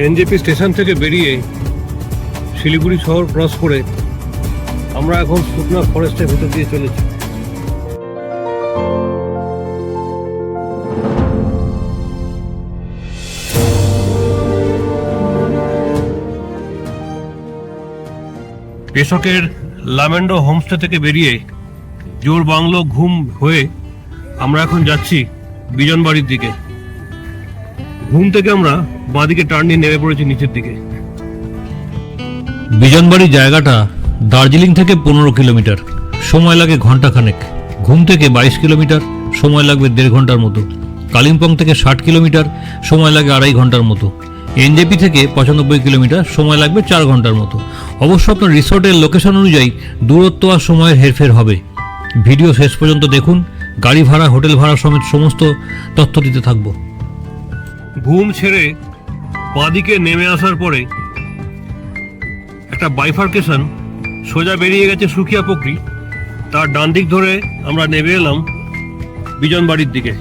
NJP station থেকে বেরিয়ে শিলিগুড়ি শহর ক্রস করে আমরা এখন শুকনা ফরেস্টের ভিতর দিয়ে চলেছি। পেশকের লামেন্ডো হোমস্টে থেকে বেরিয়ে জোর বাংলো ঘুম হয়ে আমরা এখন যাচ্ছি বিজনবাড়ির দিকে। ঘুম থেকে আমরা বাঁদিকে টার্ন নিয়ে নেমে পড়েছি নিচের দিকে। বিজনবাড়ি জায়গাটা দার্জিলিং থেকে 15 কিলোমিটার, সময় লাগে ঘন্টাখানেক। ঘুম থেকে 22 কিলোমিটার, সময় লাগবে 1.5 ঘন্টার মতো। কালিম্পং থেকে 60 কিলোমিটার, সময় লাগে 2.5 ঘন্টার মতো। এনজেপি থেকে 95 কিলোমিটার, সময় লাগবে 4 ঘন্টার মতো। অবশ্য আপনার রিসোর্টের লোকেশন অনুযায়ী দূরত্ব আর সময়ের হেরফের হবে। ভিডিও শেষ পর্যন্ত দেখুন, গাড়ি ভাড়া, হোটেল ভাড়া সমেত সমস্ত তথ্য দিতে থাকবো। ঘুম ছেড়ে বাঁদিকে নেমে আসার পরে একটা বাইফার্কেশন সোজা বেরিয়ে গেছে সুকিয়া পুকুরি, তার ডান দিক ধরে আমরা নেমে এলাম বিজনবাড়ির দিকে।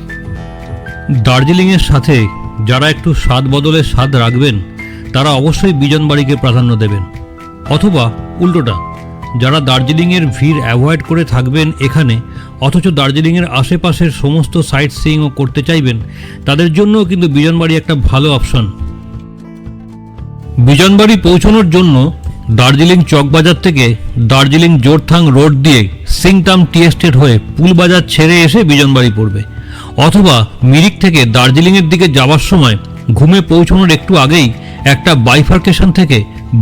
দার্জিলিংয়ের সাথে যারা একটু স্বাদ বদলের স্বাদ রাখবেন তারা অবশ্যই বিজনবাড়িকে প্রাধান্য দেবেন, অথবা উল্টোটা, যারা দার্জিলিংয়ের ভিড় অ্যাভয়েড করে থাকবেন এখানে অথচ দার্জিলিংয়ের আশেপাশের সমস্ত সাইট সিইংও করতে চাইবেন, তাদের জন্যও কিন্তু বিজনবাড়ি একটা ভালো অপশন। বিজনবাড়ি পৌঁছানোর জন্য দার্জিলিং চকবাজার থেকে দার্জিলিং জোরথাং রোড দিয়ে সিংটাম টি এস্টেট হয়ে পুলবাজার ছেড়ে এসে বিজনবাড়ি পড়বে, অথবা মিরিক থেকে দার্জিলিংয়ের দিকে যাওয়ার সময় ঘুমে পৌঁছানোর একটু আগেই একটা বাইফার্কেশন থেকে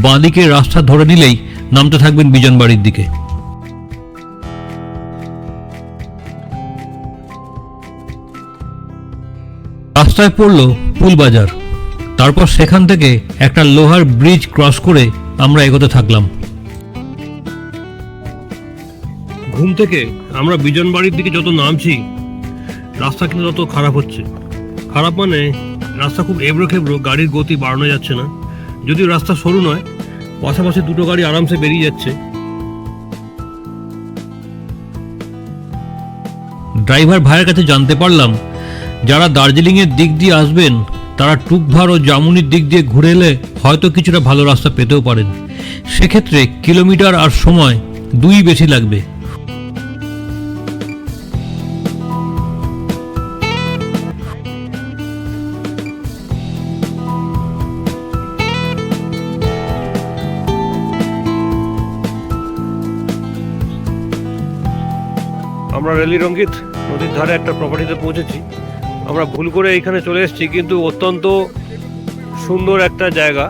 বাঁদিকে রাস্তা ধরে নিলেই নামতে থাকবেন বিজনবাড়ির দিকে। রাস্তায় পড়ল পুলবাজার, তারপর সেখান থেকে একটা লোহার ব্রিজ ক্রস করে আমরা এগোতে থাকলাম। ঘুম থেকে আমরা বিজনবাড়ির দিকে যত নামছি রাস্তা কিন্তু তত খারাপ হচ্ছে। খারাপ মানে রাস্তা খুব এবড়ো খেবড়ো, গাড়ির গতি বাড়ানো যাচ্ছে না। যদিও রাস্তা সরু নয়, পাশাপাশি দুটো গাড়ি আরামসে বেরিয়ে যাচ্ছে। ড্রাইভার ভাইয়ের কাছে জানতে পারলাম যারা দার্জিলিংয়ের দিক দিয়ে আসবেন তারা টুকভার ও জামুনির দিক দিয়ে ঘুরে এলে হয়তো কিছুটা ভালো রাস্তা পেতেও পারেন। সেক্ষেত্রে কিলোমিটার আর সময় দুই বেশি লাগবে। আমরা রেলি রঙ্গিত নদীর ধারে একটা প্রপার্টিতে পৌঁছেছি। আমরা ভুল করে এইখানে চলে এসেছি, কিন্তু অত্যন্ত সুন্দর একটা জায়গা।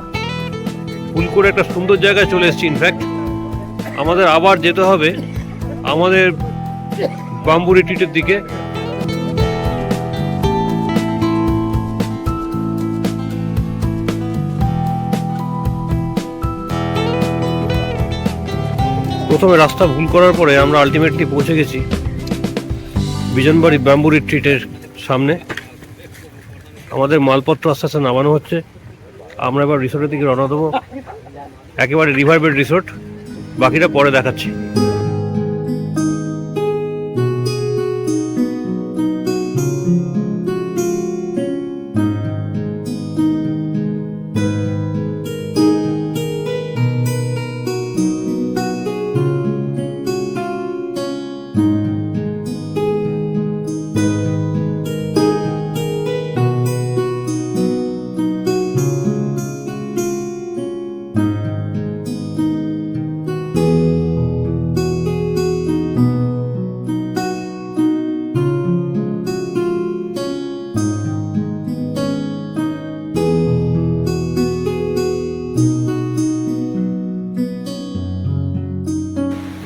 ভুল করে একটা সুন্দর জায়গায় চলে এসেছি। ইনফ্যাক্ট আমাদের আবার যেতে হবে আমাদের বাম্বু রিট্রিটের দিকে। প্রথমে রাস্তা ভুল করার পরে আমরা আলটিমেটলি পৌঁছে গেছি বিজনবাড়ি ব্যাম্বু রিট্রিটের সামনে। আমাদের মালপত্র আস্তে আস্তে নামানো হচ্ছে। আমরা এবার রিসোর্টের দিকে রওনা দেবো, একেবারে রিভার বেড রিসোর্ট। বাকিটা পরে দেখাচ্ছি।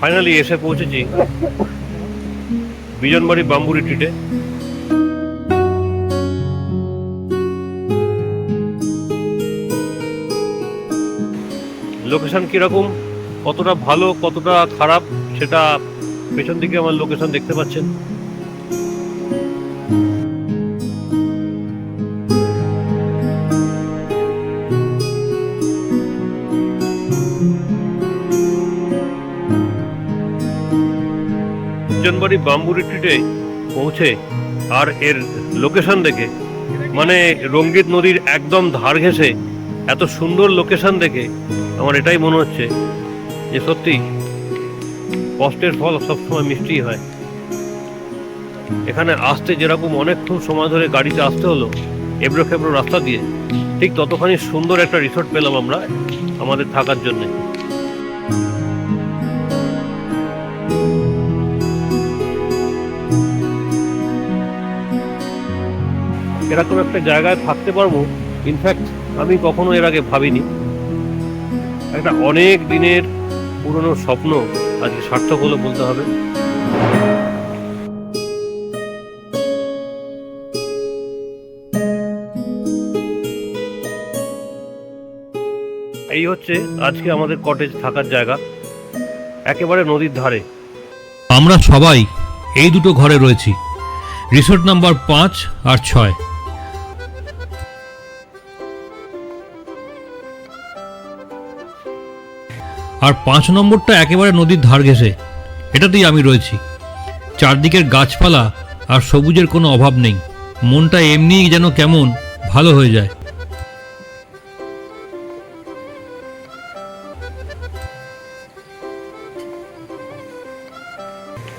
ফাইনালি এসে পৌঁছেছি বিজনবাড়ি বাম্বু রিট্রিটে। লোকেশন কিরকম, কতটা ভালো কতটা খারাপ সেটা পেছন দিকে আমার লোকেশন দেখতে পাচ্ছেন। বিজনবাড়ি বাম্বু রিট্রিটে পৌঁছে আর এর লোকেশন দেখে মানে রঙ্গিত নদীর একদম ধার ঘেঁষে এত সুন্দর লোকেশন দেখে আমার এটাই মনে হচ্ছে যে সত্যি কষ্টের ফল সবসময় মিষ্টি হয়। এখানে আসতে যেরকম অনেকক্ষণ সময় ধরে গাড়িতে আসতে হলো এবড়ো খেবড়ো রাস্তা দিয়ে, ঠিক ততখানি সুন্দর একটা রিসোর্ট পেলাম আমরা আমাদের থাকার জন্যে। এরকম একটা জায়গায় থাকতে পারবো ইনফ্যাক্ট আমি কখনো এর আগে ভাবিনি। একটা অনেক দিনের পুরনো স্বপ্ন আজকে সার্থক হলো বলতে হবে। এই হচ্ছে আজকে আমাদের কটেজ থাকার জায়গা, একেবারে নদীর ধারে। আমরা সবাই এই দুটো ঘরে রয়েছি, রিসোর্ট নাম্বার 5 আর 6। আর 5 নম্বরটা একেবারে নদীর ধার ঘেঁষে, এটাতেই আমি রয়েছি। চারদিকের গাছপালা আর সবুজের কোনো অভাব নেই, মনটা এমনিই যেন কেমন ভালো হয়ে যায়।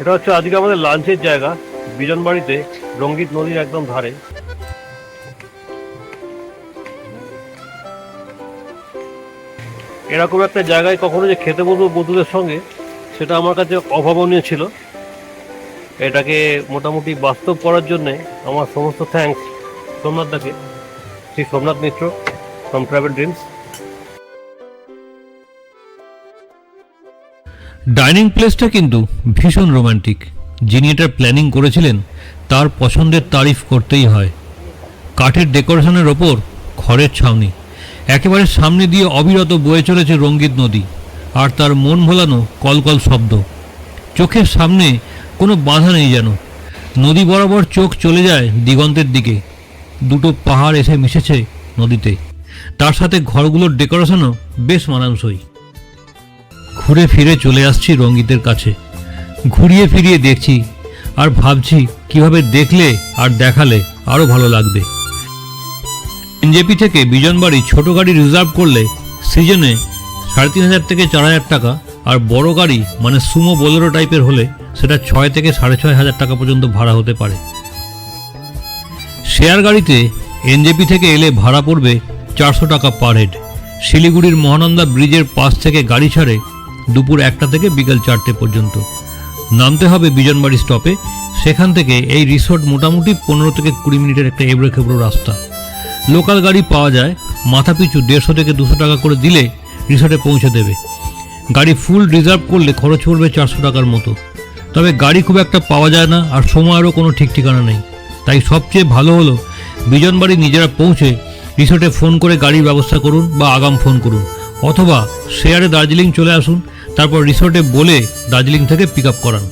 এটা হচ্ছে আজকে আমাদের লাঞ্চের জায়গা, বিজনবাড়িতে, রঙ্গিত নদীর একদম ধারে। এরকম একটা জায়গায় কখনো যে খেতে বলবো বন্ধুদের সঙ্গে, সেটা আমার কাছে অভাবনীয় ছিল। এটাকে মোটামুটি বাস্তব করার জন্যে আমার সমস্ত থ্যাঙ্কস সোমনাথদাকে, Shri Somnath Mitra from Travel Dreams. Dining প্লেসটা কিন্তু ভীষণ রোমান্টিক। যিনি এটা প্ল্যানিং করেছিলেন তার পছন্দের তারিফ করতেই হয়। কাঠের ডেকোরেশনের ওপর খড়ের ছাউনি, একেবারে সামনে দিয়ে অবিরত বয়ে চলেছে রঙ্গিত নদী, আর তার মন ভোলানো কলকল শব্দ। চোখের সামনে কোনো বাধা নেই যেন, নদী বরাবর চোখ চলে যায় দিগন্তের দিকে। দুটো পাহাড় এসে মিশেছে নদীতে, তার সাথে ঘরগুলোর ডেকোরেশনও বেশ মানানসই। ঘুরে ফিরে চলে আসছি রঙ্গিতের কাছে, ঘুরিয়ে ফিরিয়ে দেখছি আর ভাবছি কিভাবে দেখলে আর দেখালে আরও ভালো লাগবে। এনজেপি থেকে বিজনবাড়ি ছোট গাড়ি রিজার্ভ করলে সিজনে 3,500 থেকে 4,000 টাকা, আর বড় গাড়ি মানে সুমো বোলেরো টাইপের হলে সেটা 6 থেকে 6,500 টাকা পর্যন্ত ভাড়া হতে পারে। শেয়ার গাড়িতে এনজেপি থেকে এলে ভাড়া পড়বে 400 টাকা পার হেড। শিলিগুড়ির মহানন্দা ব্রিজের পাশ থেকে গাড়ি ছাড়ে দুপুর 1টা থেকে বিকেল 4টে পর্যন্ত। নামতে হবে বিজনবাড়ি স্টপে। সেখান থেকে এই রিসোর্ট মোটামুটি 15 থেকে 20 মিনিটের একটা এবড়ো খেবড়ো রাস্তা। লোকাল গাড়ি পাওয়া যায়, মাথাপিছু 150 থেকে 200 টাকা করে দিলে রিসোর্টে পৌঁছে দেবে। গাড়ি ফুল রিজার্ভ করলে খরচ পড়বে 400 টাকার মতো। তবে গাড়ি খুব একটা পাওয়া যায় না, আর সময়েরও কোনো ঠিক ঠিকানা নেই। তাই সবচেয়ে ভালো হলো বিজনবাড়ি নিজেরা পৌঁছে রিসোর্টে ফোন করে গাড়ির ব্যবস্থা করুন বা আগাম ফোন করুন, অথবা শেয়ারে দার্জিলিং চলে আসুন, তারপর রিসোর্টে বলে দার্জিলিং থেকে পিক আপ করান।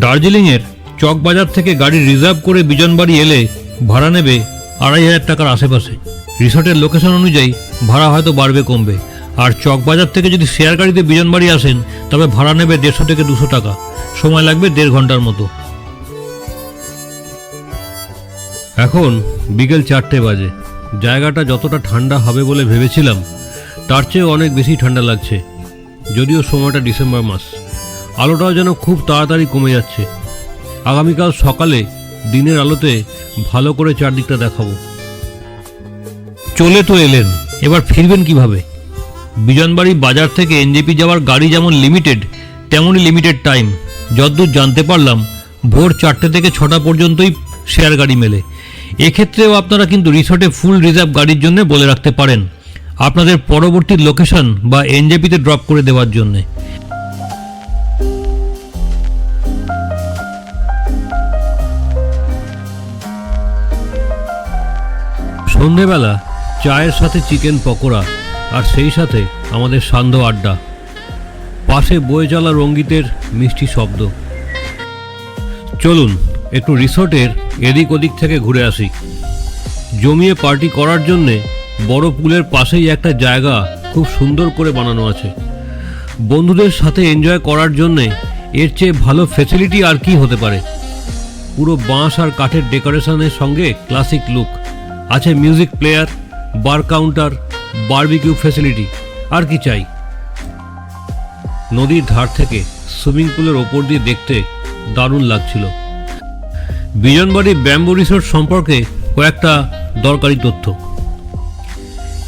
দার্জিলিংয়ের চকবাজার থেকে গাড়ি রিজার্ভ করে বিজনবাড়ি এলে ভাড়া নেবে 2,500 টাকার আশেপাশে। রিসোর্টের লোকেশন অনুযায়ী ভাড়া হয়তো বাড়বে কমবে। আর চকবাজার থেকে যদি শেয়ার গাড়িতে বিজনবাড়ি আসেন তবে ভাড়া নেবে 150 থেকে 200 টাকা, সময় লাগবে 1.5 ঘন্টার মতো। এখন বিকেল 4টে বাজে। জায়গাটা যতটা ঠান্ডা হবে বলে ভেবেছিলাম তার চেয়েও অনেক বেশি ঠান্ডা লাগছে, যদিও সময়টা ডিসেম্বর মাস। আলোটাও যেন খুব তাড়াতাড়ি কমে যাচ্ছে। আগামীকাল সকালে দিনের আলোতে ভালো করে চারদিকটা দেখাবো। চলে তো এলেন, এবার ফিরবেন কিভাবে? বিজনবাড়ি বাজার থেকে এনজেপি যাওয়ার গাড়ি যেমন লিমিটেড, তেমনই লিমিটেড টাইম। যতদূর জানতে পারলাম ভোর 4টে থেকে 6টা পর্যন্তই শেয়ার গাড়ি মেলে। এক্ষেত্রেও আপনারা কিন্তু রিসোর্টে ফুল রিজার্ভ গাড়ির জন্য বলে রাখতে পারেন আপনাদের পরবর্তী লোকেশন বা এনজেপিতে ড্রপ করে দেওয়ার জন্যে। সন্ধেবেলা চায়ের সাথে চিকেন পকোড়া, আর সেই সাথে আমাদের সান্ধ্য আড্ডা। পাশে বয়ে চলা রঙ্গিতের মিষ্টি শব্দ। চলুন একটু রিসোর্টের এদিক ওদিক থেকে ঘুরে আসি। জমিয়ে পার্টি করার জন্যে বড় পুলের পাশেই একটা জায়গা খুব সুন্দর করে বানানো আছে। বন্ধুদের সাথে এনজয় করার জন্যে এর চেয়ে ভালো ফ্যাসিলিটি আর কি হতে পারে। পুরো বাঁশ আর কাঠের ডেকোরেশনের সঙ্গে ক্লাসিক লুক আছে। মিউজিক প্লেয়ার, বার কাউন্টার, বারবিকিউ ফ্যাসিলিটি, আর কি চাই। নদীর ধার থেকে সুইমিং পুলের ওপর দিয়ে দেখতে দারুণ লাগছিল। বিজনবাড়ি ব্যাম্বু রিসোর্ট সম্পর্কে কয়েকটা দরকারি তথ্য।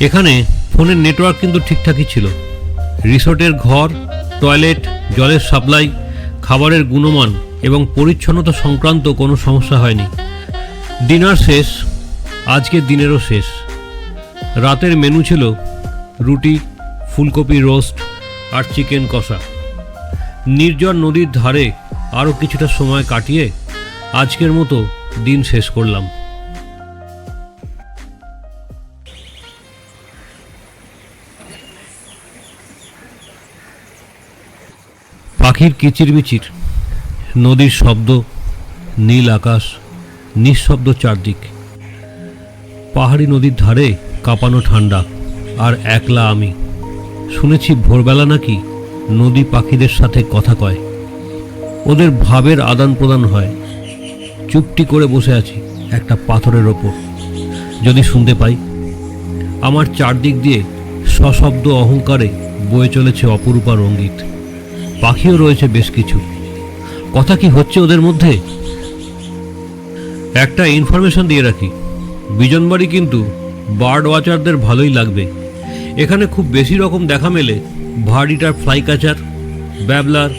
এখানে ফোনের নেটওয়ার্ক কিন্তু ঠিকঠাকই ছিল। রিসোর্টের ঘর, টয়লেট, জলের সাপ্লাই, খাবারের গুণমান এবং পরিচ্ছন্নতা সংক্রান্ত কোনো সমস্যা হয়নি। ডিনার শেষ, আজকের দিনেরও শেষ। রাতের মেনু ছিল রুটি, ফুলকপি রোস্ট আর চিকেন কষা। নির্জন নদীর ধারে আরও কিছুটা সময় কাটিয়ে আজকের মতো দিন শেষ করলাম। পাখির কিচিরমিচির, নদীর শব্দ, নীল আকাশ, নিঃশব্দ চারদিক। পাহাড়ি নদীর ধারে কাঁপানো ঠান্ডা, আর একলা আমি। শুনেছি ভোরবেলা নাকি নদী পাখিদের সাথে কথা কয়, ওদের ভাবের আদান প্রদান হয়। চুপটি করে বসে আছি একটা পাথরের ওপর, যদি শুনতে পাই। আমার চারদিক দিয়ে সশব্দ অহংকারে বয়ে চলেছে অপরূপা রঙ্গিত। পাখিও রয়েছে বেশ কিছু। কথা কি হচ্ছে ওদের মধ্যে? একটা ইনফরমেশন দিয়ে রাখি, বিজনবাড়ি কিন্তু বার্ড ওয়াচারদের ভালোই লাগবে। এখানে খুব বেশি রকম দেখা মেলে ভার্ড eater flycatcher, babbler,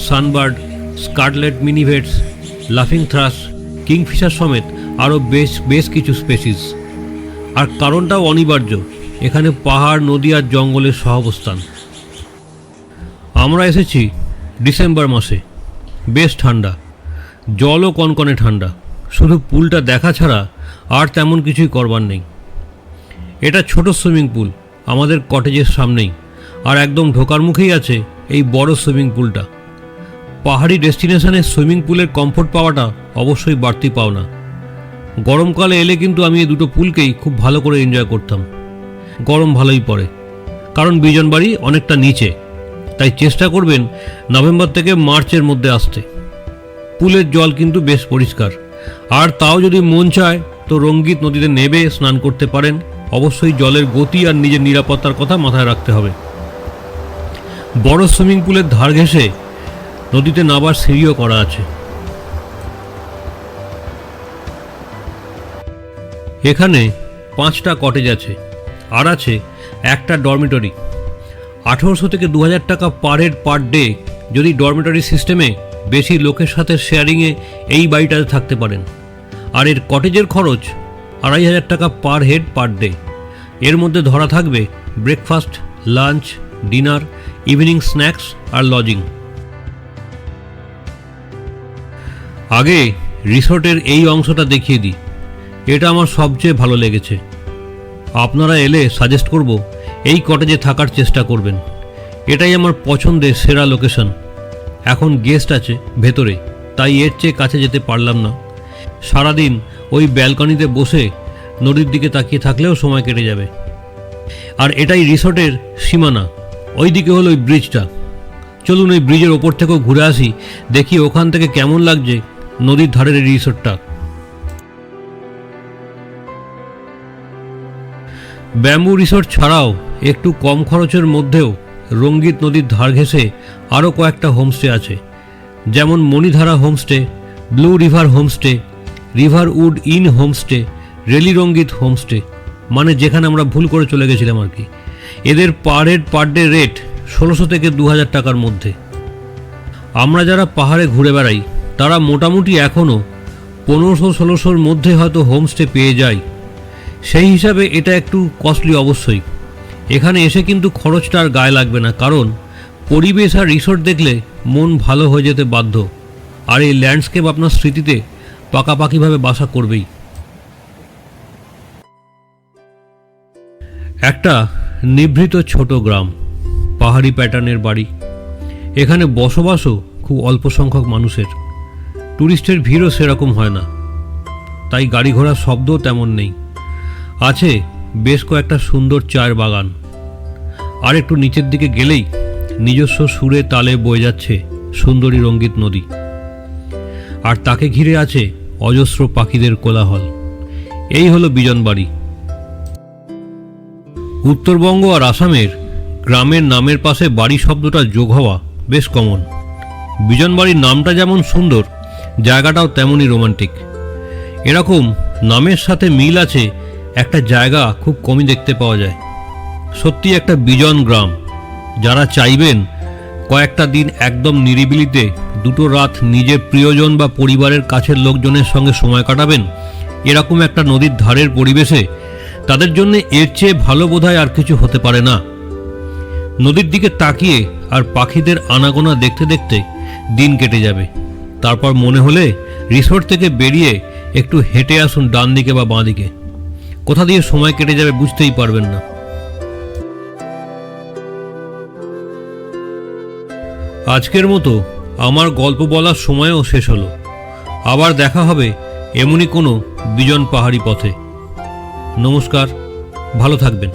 sunbird, scarlet minivets, লাফিং থ্রাশ, কিংফিশার সমেত আরও বেশ কিছু স্পেসিস। আর কারণটাও অনিবার্য, এখানে পাহাড়, নদী আর জঙ্গলের সহাবস্থান। আমরা এসেছি ডিসেম্বর মাসে, বেশ ঠান্ডা, জলও কনকনে ঠান্ডা। শুধু পুলটা দেখা ছাড়া আর তেমন কিছুই করবার নেই। এটা ছোট সুইমিং পুল আমাদের কটেজের সামনেই, আর একদম ঢোকার মুখেই আছে এই বড় সুইমিং পুলটা। পাহাড়ি ডেস্টিনেশনে সুইমিং পুলের কমফোর্ট পাওয়াটা অবশ্যই বাড়তি পাওনা। গরমকালে এলে কিন্তু আমি এই দুটো পুলকেই খুব ভালো করে এনজয় করতাম। গরম ভালোই পড়ে, কারণ বিজনবাড়ি অনেকটা নিচে, তাই চেষ্টা করবেন নভেম্বর থেকে মার্চের মধ্যে আসতে। পুলের জল কিন্তু বেশ পরিষ্কার, আর তাও যদি মন চায় তো রঙ্গিত নদীতে নেবে স্নান করতে পারেন। অবশ্যই জলের গতি আর নিজের নিরাপত্তার কথা মাথায় রাখতে হবে। বড় সুইমিং পুলের ধার ঘেঁষে নদীতে নাবার সিঁড়িও করা আছে। এখানে 5টা কটেজ আছে, আর আছে একটা ডরমিটরি। 1800 থেকে 2000 টাকা পার হেড পার ডে যদি ডরমিটরি সিস্টেমে বেশি লোকের সাথে শেয়ারিংয়ে এই বাড়িটাতে থাকতে পারেন। আর এর কটেজের খরচ 2500 টাকা পার হেড পার ডে। এর মধ্যে ধরা থাকবে breakfast, lunch, dinner, evening snacks আর লজিং। আগে রিসোর্টের এই অংশটা দেখিয়ে দিই, এটা আমার সবচেয়ে ভালো লেগেছে। আপনারা এলে সাজেস্ট করব এই কটেজে থাকার চেষ্টা করবেন। এটাই আমার পছন্দের সেরা লোকেশন। এখন গেস্ট আছে ভেতরে, তাই এর চেয়ে কাছে যেতে পারলাম না। সারাদিন ওই ব্যালকনিতে বসে নদীর দিকে তাকিয়ে থাকলেও সময় কেটে যাবে। আর এটাই রিসোর্টের সীমানা, ওই দিকে হলো ওই ব্রিজটা। চলুন ওই ব্রিজের ওপর থেকেও ঘুরে আসি, দেখি ওখান থেকে কেমন লাগছে নদীর ধারের এই রিসোর্টটা। ব্যাম্বু রিসোর্ট ছাড়াও একটু কম খরচের মধ্যেও রঙ্গিত নদীর ধার ঘেঁষে আরও কয়েকটা হোমস্টে আছে, যেমন Manidhara homestay, blue river homestay, river wood inn homestay, Reli Rangit homestay, মানে যেখানে আমরা ভুল করে চলে গেছিলাম আর কি। এদের per head per day rate 1600 থেকে 2000 টাকার মধ্যে। আমরা যারা পাহাড়ে ঘুরে বেড়াই তারা মোটামুটি এখনও 1500-1600-র মধ্যে হয়তো হোমস্টে পেয়ে যায়। সেই হিসাবে এটা একটু কস্টলি অবশ্যই। এখানে এসে কিন্তু খরচটা আর গায়ে লাগবে না, কারণ পরিবেশ আর রিসোর্ট দেখলে মন ভালো হয়ে যেতে বাধ্য। আর এই ল্যান্ডস্কেপ আপনার স্মৃতিতে পাকাপাকিভাবে বাসা করবেই। একটা নিভৃত ছোট গ্রাম, পাহাড়ি প্যাটার্নের বাড়ি। এখানে বসবাসও খুব অল্প সংখ্যক মানুষের। ট্যুরিস্টের ভিড়ও সেরকম হয় না, তাই গাড়ি ঘোড়ার শব্দও তেমন নেই। আছে বেশ কয়েকটা সুন্দর চায়ের বাগান। আর একটু নিচের দিকে গেলেই নিজস্ব সুরে তালে বয়ে যাচ্ছে সুন্দরী রঙ্গিত নদী, আর তাকে ঘিরে আছে অজস্র পাখিদের কোলাহল। এই হলো বিজনবাড়ি। উত্তরবঙ্গ আর আসামের গ্রামের নামের পাশে বাড়ি শব্দটা যোগ হওয়া বেশ কমন। বিজনবাড়ির নামটা যেমন সুন্দর, জায়গাটাও তেমনই রোমান্টিক। এরকম নামের সাথে মিল আছে একটা জায়গা খুব কমই দেখতে পাওয়া যায়। সত্যি একটা বিজন গ্রাম। যারা চাইবেন কয়েকটা দিন একদম নিরিবিলিতে 2টো রাত নিজের প্রিয়জন বা পরিবারের কাছের লোকজনের সঙ্গে সময় কাটাবেন এরকম একটা নদীর ধারের পরিবেশে, তাদের জন্য এর চেয়ে ভালো বোধহয় আর কিছু হতে পারে না। নদীর দিকে তাকিয়ে আর পাখিদের আনাগোনা দেখতে দেখতে দিন কেটে যাবে। তারপর মনে হলে রিসোর্ট থেকে বেরিয়ে একটু হেঁটে আসুন ডান দিকে বা বাঁ দিকে। কোথা দিয়ে সময় কেটে যাবে বুঝতেই পারবেন না। আজকের মতো আমার গল্প বলার সময়ও শেষ হলো। আবার দেখা হবে এমনই কোনো বিজন পাহাড়ি পথে। নমস্কার, ভালো থাকবেন।